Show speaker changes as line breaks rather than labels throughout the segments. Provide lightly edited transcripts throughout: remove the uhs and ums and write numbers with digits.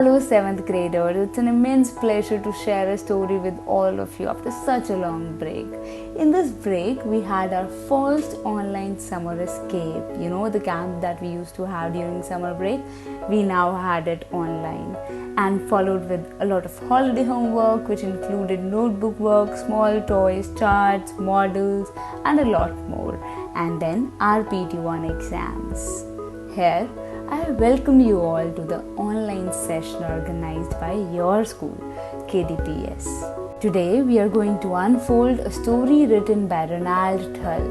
Hello, 7th graders. It's an immense pleasure to share a story with all of you after such a long break. In this break, we had our first online summer escape. You know, the camp that we used to have during summer break, we now had it online and followed with a lot of holiday homework, which included notebook work, small toys, charts, models, and a lot more. And then our PT1 exams. Here, I welcome you all to the online session organized by your school, KDPS. Today we are going to unfold a story written by Ronald Tull.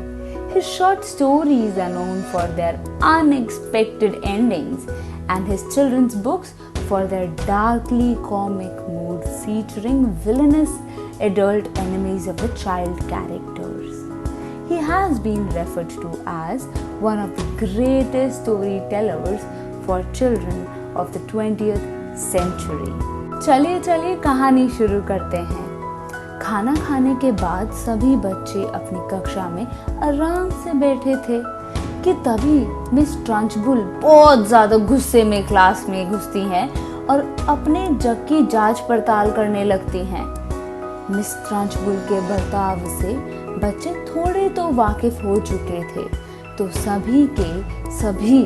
His short stories are known for their unexpected endings and his children's books for their darkly comic mood featuring villainous adult enemies of the child characters. He has been referred to as one of the greatest storytellers for children of the 20th century. चलिए कहानी शुरू करते हैं। खाना खाने के बाद सभी बच्चे अपनी कक्षा में आराम से बैठे थे कि तभी मिस ट्रंचबुल बहुत ज़्यादा गुस्से में क्लास में घुसती हैं और अपने जग की जांच पड़ताल करने लगती हैं। मिस ट्रंचबुल के बर्ताव से बच्चे थोड़े तो वाकिफ हो चुके थे, तो सभी के सभी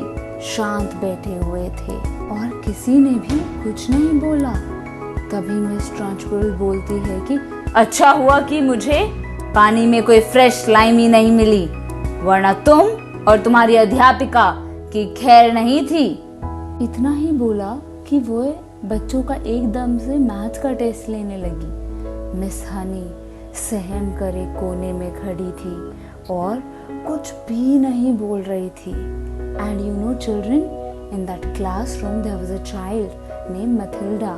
शांत बैठे हुए थे और किसी ने भी कुछ नहीं बोला। तभी मिस ट्रंचबुल बोलती है कि अच्छा हुआ कि मुझे पानी में कोई फ्रेश लाइम ही नहीं मिली, वरना तुम और तुम्हारी अध्यापिका की खैर नहीं थी। इतना ही बोला कि वो बच्चों का एकदम से मैथ्स का टेस्ट लेने लगी। मिस हनी सहम कर एक कोने में खड़ी थी और कुछ भी नहीं बोल रही थी। And you know, children, in that classroom there was a child named Mathilda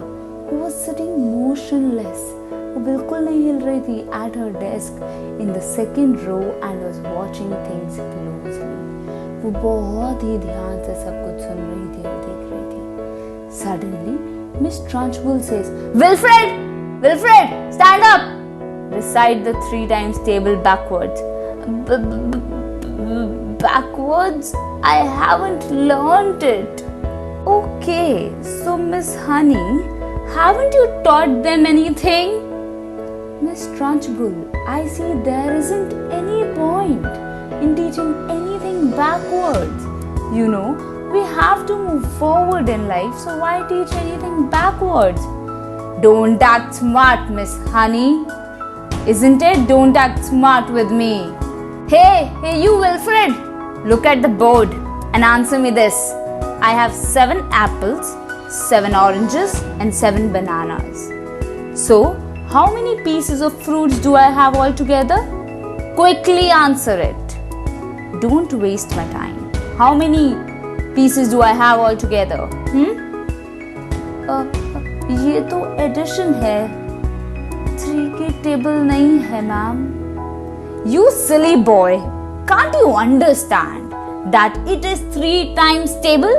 who was sitting motionless. वो बिल्कुल नहीं हिल रही थी at her desk in the second row and was watching things closely. वो बहुत ही ध्यान से सब कुछ सुन रही थी और देख रही थी। Suddenly, Miss Trunchbull says, Wilfred! Wilfred! Stand up! Recite the 3 times table backwards. Backwards? I haven't learnt it. Okay, so Miss Honey, haven't you taught them anything? Miss Trunchbull, I see there isn't any point in teaching anything backwards. You know, we have to move forward in life, so why teach anything backwards? Don't act smart, Miss Honey. Isn't it? Don't act smart with me. Hey, you Wilfred. Look at the board and answer me this. I have 7 apples, 7 oranges and 7 bananas. So, how many pieces of fruits do I have altogether? Quickly answer it. Don't waste my time. How many pieces do I have altogether? ये तो addition है, 3 की table नहीं है ma'am. You silly boy, can't you understand that it is 3 times table?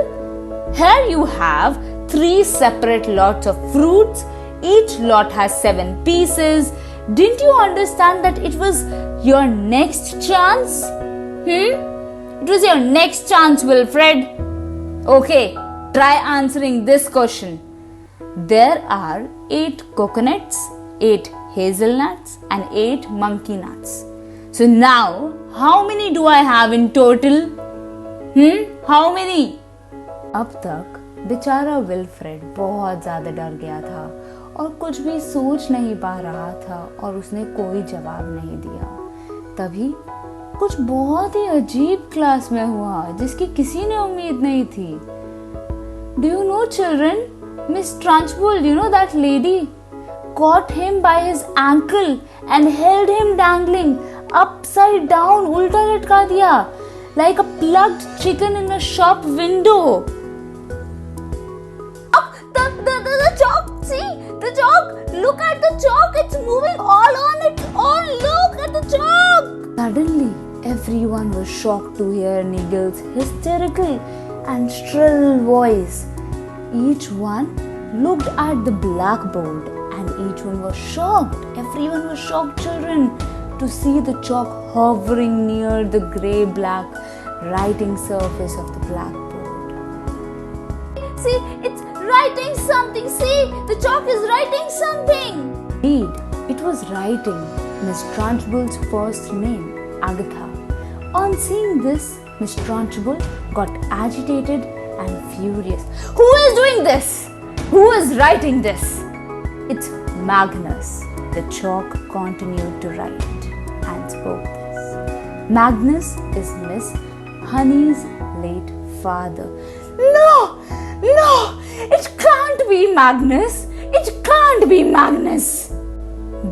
Here you have 3 separate lots of fruits. Each lot has 7 pieces. Didn't you understand that it was your next chance? It was your next chance, Wilfred. Okay, try answering this question. There are 8 coconuts, 8 hazelnuts and 8 monkey nuts. So now, how many do I have in total? How many? अब तक बेचारा Wilfred बहुत ज़्यादा डर गया था और कुछ भी सोच नहीं पा रहा था और उसने कोई जवाब नहीं दिया। तभी कुछ बहुत ही अजीब क्लास में हुआ जिसकी किसी ने उम्मीद नहीं थी। Do you know, children? Miss Trunchbull, you know that lady, caught him by his ankle and held him dangling upside down, उल्टा लटका दिया, like a plucked chicken in a shop window. The chalk, see the chalk. Look at the chalk. It's moving all on it. Oh, look at the chalk. Suddenly, everyone was shocked to hear Nigel's hysterical and shrill voice. Each one looked at the blackboard and each one was shocked. Everyone was shocked, children, to see the chalk hovering near the grey-black writing surface of the blackboard. See, it's writing something Indeed, it was writing Miss Trunchbull's first name, Agatha. On seeing this, Miss Trunchbull got agitated and furious. Who is doing this? Who is writing this? It's Magnus. The chalk continued to write and spoke this. Magnus is Miss Honey's late father. No! No! It can't be Magnus! It can't be Magnus!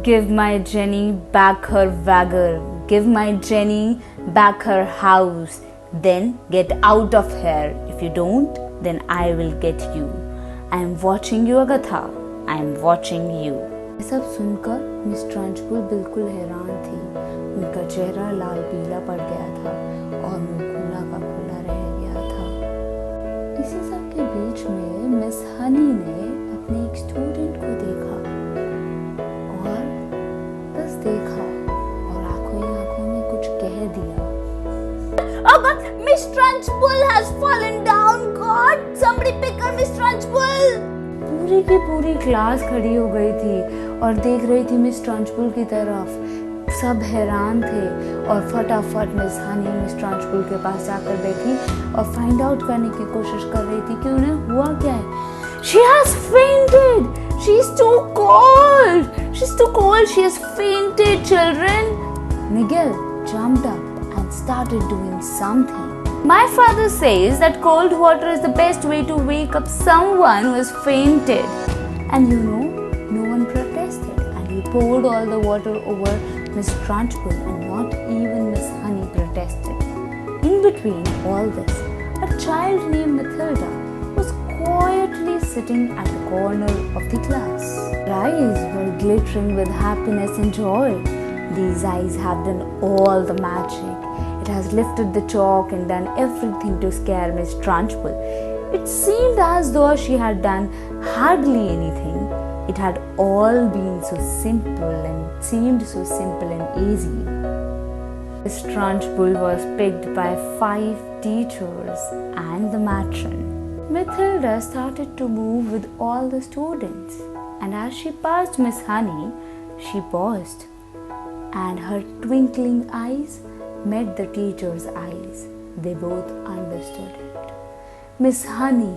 Give my Jenny back her wagger. Give my Jenny back her house. Then get out of here. If you don't, then I will get you. I am watching you, Agatha. I am watching you. ये सब सुनकर miss ट्रंचबुल बिल्कुल हैरान थी. उनका चेहरा लाल पीला पड़ गया था और मुंह खुला का खुला रह गया था. इसी सब के बीच में मिस हनी ने अपने एक स्टूडेंट को देखा और बस देखा और आंखों ही आंखों में कुछ कह दिया. Oh God! Miss Trunchbull has fallen down. God! Somebody pick her, Miss Trunchbull! पूरी की पूरी क्लास खड़ी हो गई थी और देख रही थी मिस ट्रंचबुल की तरफ. सब हैरान थे और फटाफट मिस हनी मिस ट्रंचबुल के पास जाकर बैठी और फाइंड आउट करने की कोशिश कर रही थी कि उन्हें हुआ क्या है. She has fainted. She's too cold. She's too cold. She has fainted, children. Miguel jumped up and started doing something. My father says that cold water is the best way to wake up someone who has fainted. And you know, no one protested and he poured all the water over Miss Trunchbull and not even Miss Honey protested. In between all this, a child named Mathilda was quietly sitting at the corner of the class. Her eyes were glittering with happiness and joy. These eyes have done all the magic. It has lifted the chalk and done everything to scare Miss Trunchbull. It seemed as though she had done hardly anything. It had all been so simple and seemed so simple and easy. Miss Trunchbull was picked by 5 teachers and the matron. Mathilda started to move with all the students, and as she passed Miss Honey, she paused, and her twinkling eyes met the teacher's eyes. They both understood it. Miss Honey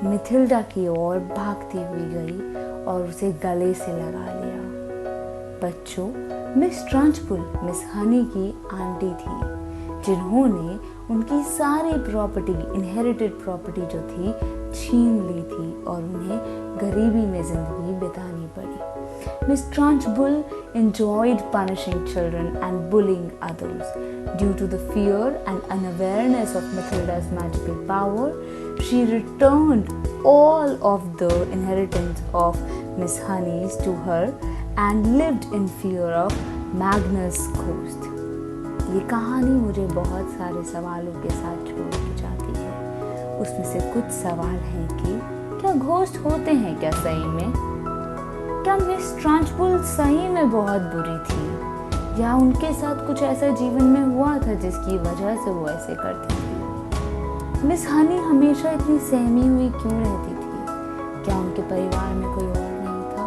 मिथिल्डा की ओर भागती हुई गई और उसे गले से लगा लिया. बच्चों, मिस ट्रंचबुल मिस हनी की आंटी थी जिन्होंने उनकी सारी प्रॉपर्टी, इनहेरिटेड प्रॉपर्टी जो थी, छीन ली थी और उन्हें गरीबी में जिंदगी बितानी पड़ी. Miss Trunchbull enjoyed punishing children and bullying others. Due to the fear and unawareness of Mathilda's magical power, she returned all of the inheritance of Miss Honey's to her and lived in fear of Magnus' ghost. ये कहानी मुझे बहुत सारे सवालों के साथ छोड़ के जाती है. उसमें से कुछ सवाल हैं कि क्या घोस्ट होते हैं क्या सही में? क्या मिस ट्रंचबुल सही में बहुत बुरी थी या उनके साथ कुछ ऐसा जीवन में हुआ था जिसकी वजह से वो ऐसे करती थी? मिस हनी हमेशा इतनी सहमी हुई क्यों रहती थी? क्या उनके परिवार में कोई और नहीं था?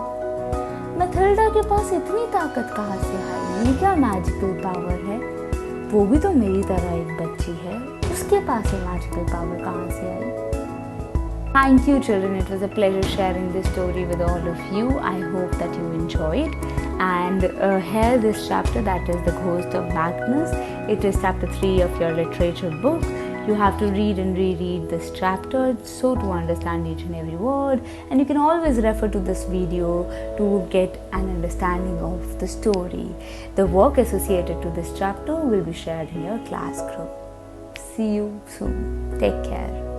मैथिल्डा के पास इतनी ताकत कहाँ से आई? ये क्या मैजिकल पावर है? वो भी तो मेरी तरह एक बच्ची है, उसके पास ये मैजिकल पावर कहाँ से आई? Thank you, children. It was a pleasure sharing this story with all of you. I hope that you enjoyed. And here this chapter, that is The Ghost of Magnus. It is chapter 3 of your literature book. You have to read and reread this chapter so to understand each and every word. And you can always refer to this video to get an understanding of the story. The work associated to this chapter will be shared in your class group. See you soon. Take care.